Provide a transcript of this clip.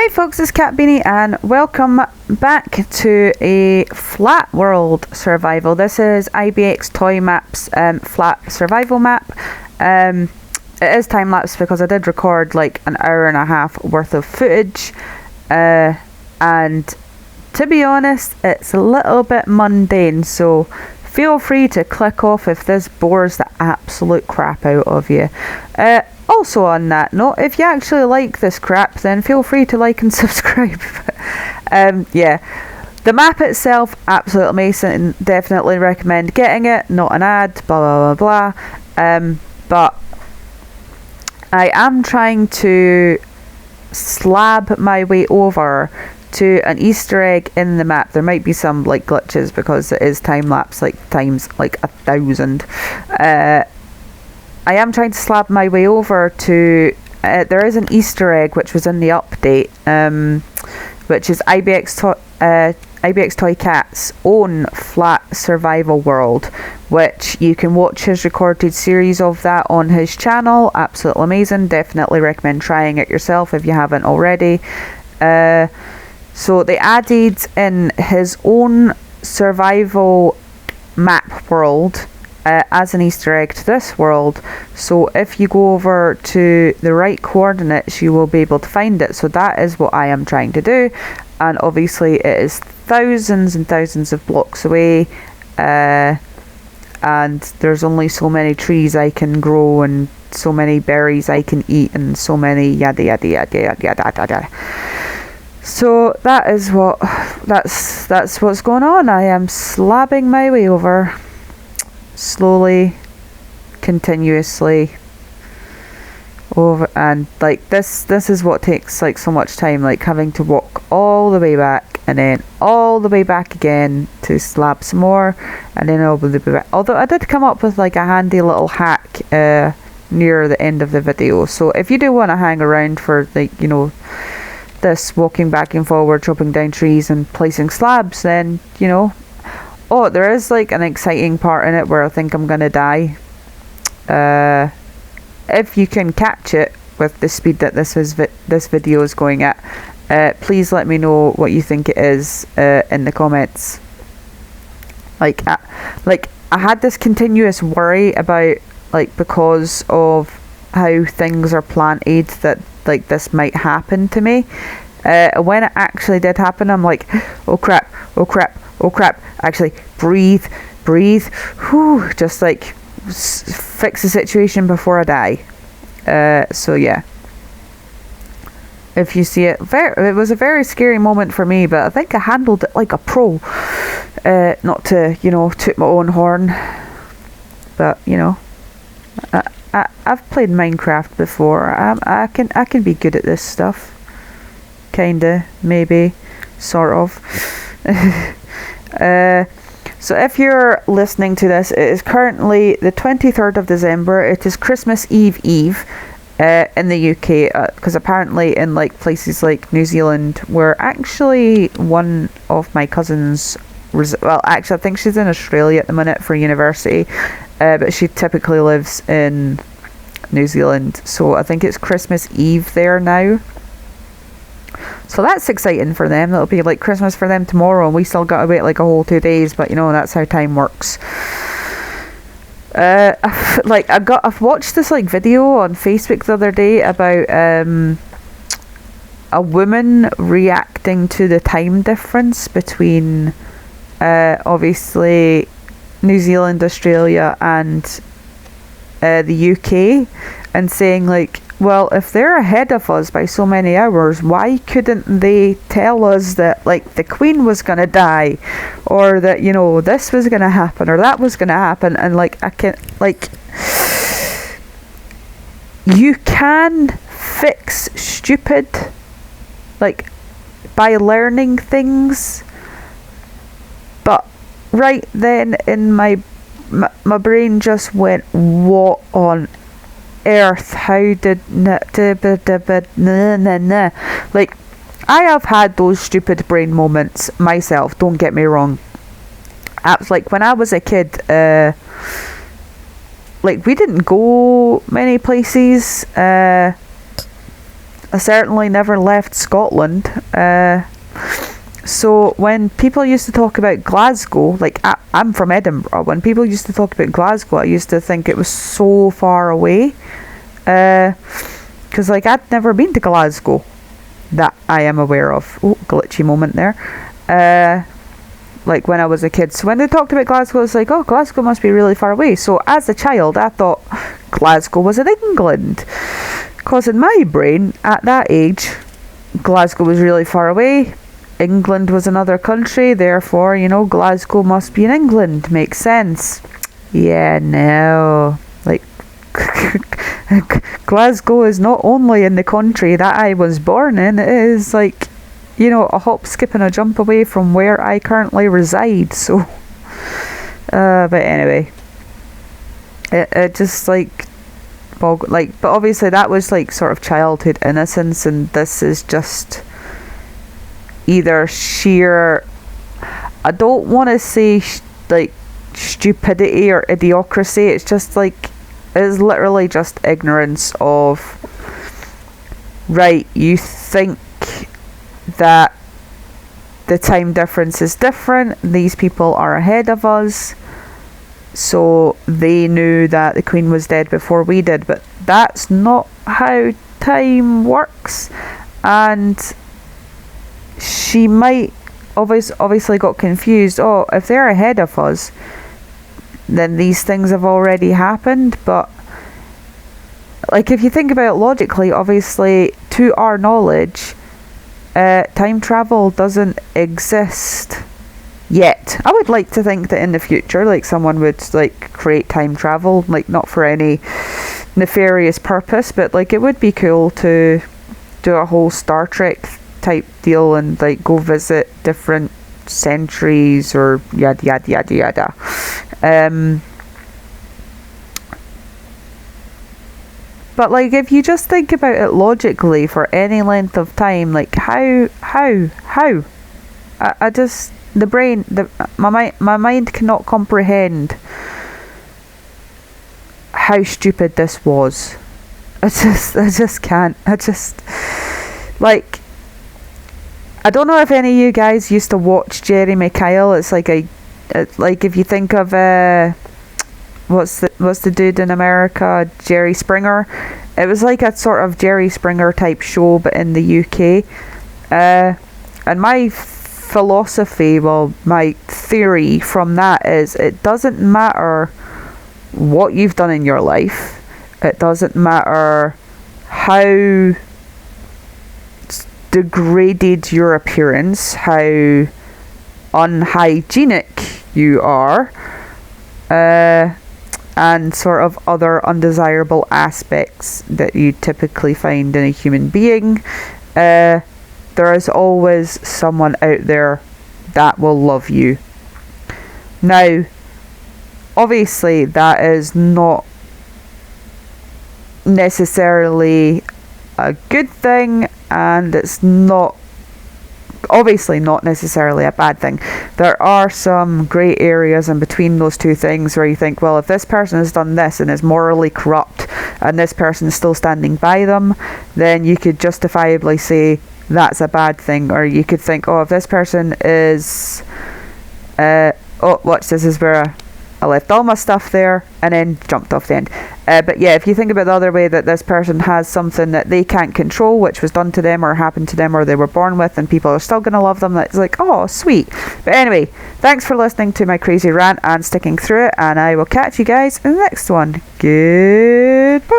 Hey folks, it's Kat.Beanie and welcome back to a flat world survival. This is IBXtoymaps flat survival map. It is time lapse because I did record like an hour and a half worth of footage, and to be honest, it's a little bit mundane, so feel free to click off if this bores the absolute crap out of you. Also on that note, if you actually like this crap, then feel free to like and subscribe. Yeah, the map itself, absolutely amazing. Definitely recommend getting it. Not an ad, blah, blah, blah, blah. But I am trying to slab my way over to an Easter egg in the map. There might be some like glitches because it is time lapse, like times like 1,000. I am trying to slab my way over to there is an Easter egg which was in the update, which is IBXtoyCat's own flat survival world, which you can watch his recorded series of that on his channel. Absolutely amazing. Definitely recommend trying it yourself if you haven't already. So they added in his own survival map world as an Easter egg to this world. So if you go over to the right coordinates, you will be able to find it. So that is what I am trying to do, and obviously it is thousands and thousands of blocks away, and there's only so many trees I can grow and so many berries I can eat and so many yada yada yada yada yada yada. So that is that's what's going on. I am slabbing my way over slowly, continuously over, and like this is what takes like so much time, like having to walk all the way back and then all the way back again to slab some more, and then all the way back. Although I did come up with like a handy little hack near the end of the video, so if you do want to hang around for like, you know, this walking back and forward, chopping down trees and placing slabs, then you know. Oh, there is like an exciting part in it where I think I'm gonna die. If you can catch it with the speed that this video is going at, please let me know what you think it is in the comments. Like I had this continuous worry about, like, because of how things are planted, that like this might happen to me. When it actually did happen, I'm like, oh crap, oh crap, oh crap. Actually, breathe, whew, just like fix the situation before I die. So yeah, if you see it, it was a very scary moment for me, but I think I handled it like a pro. Not to, you know, toot my own horn, but you know, I've played Minecraft before. I can be good at this stuff. Kinda, maybe, sort of. So if you're listening to this, it is currently the 23rd of December. It is Christmas Eve in the UK, because apparently in like places like New Zealand, where actually one of my cousins, well, actually I think she's in Australia at the minute for university, but she typically lives in New Zealand, so I think it's Christmas Eve there now. So that's exciting for them. That'll be like Christmas for them tomorrow, and we still got to wait like a whole 2 days, but you know, that's how time works. I've watched this like video on Facebook the other day about a woman reacting to the time difference between obviously New Zealand, Australia and the UK, and saying like, well, if they're ahead of us by so many hours, why couldn't they tell us that like the Queen was gonna die, or that, you know, this was gonna happen or that was gonna happen? And like, I can, like, you can fix stupid, like, by learning things, but right then in my brain just went, what on earth? How did like, I have had those stupid brain moments myself, don't get me wrong. Like when I was a kid, like we didn't go many places I certainly never left Scotland. So when people used to talk about Glasgow, like I'm from Edinburgh, when people used to talk about Glasgow, I used to think it was so far away. Because like I'd never been to Glasgow that I am aware of. Oh, glitchy moment there. Like when I was a kid. So when they talked about Glasgow, it's like, oh, Glasgow must be really far away. So as a child, I thought Glasgow was in England. Because in my brain, at that age, Glasgow was really far away. England was another country. Therefore, you know, Glasgow must be in England. Makes sense. Yeah, no. Like, Glasgow is not only in the country that I was born in, it is like, you know, a hop, skip and a jump away from where I currently reside. So, but anyway, it just like, well, like, but obviously that was like sort of childhood innocence, and this is just either sheer, I don't want to say like stupidity or idiocracy. It's just like, it's literally just ignorance of, right, you think that the time difference is different, these people are ahead of us, so they knew that the Queen was dead before we did, but that's not how time works. And she might obviously got confused. Oh, if they're ahead of us, then these things have already happened. But like, if you think about it logically, obviously to our knowledge, time travel doesn't exist yet. I would like to think that in the future, like, someone would like create time travel, like not for any nefarious purpose, but like it would be cool to do a whole Star Trek type deal and like go visit different centuries or yada yada yada yada. But like, if you just think about it logically for any length of time, like how I just, the brain, my mind cannot comprehend how stupid this was. I just can't. Like, I don't know if any of you guys used to watch Jerry McKyle. It's like like if you think of what's the dude in America, Jerry Springer. It was like a sort of Jerry Springer type show, but in the UK. And my philosophy, well, my theory from that is, it doesn't matter what you've done in your life. It doesn't matter how degraded your appearance, how unhygienic you are, and sort of other undesirable aspects that you typically find in a human being. There is always someone out there that will love you. Now, obviously, that is not necessarily a good thing, and it's not, obviously not necessarily a bad thing. There are some grey areas in between those two things where you think, well, if this person has done this and is morally corrupt and this person is still standing by them, then you could justifiably say that's a bad thing. Or you could think, oh, if this person is oh, watch, this is where I left all my stuff there and then jumped off the end. But yeah, if you think about the other way, that this person has something that they can't control, which was done to them or happened to them or they were born with, and people are still going to love them, that's like, oh, sweet. But anyway, thanks for listening to my crazy rant and sticking through it, and I will catch you guys in the next one. Goodbye.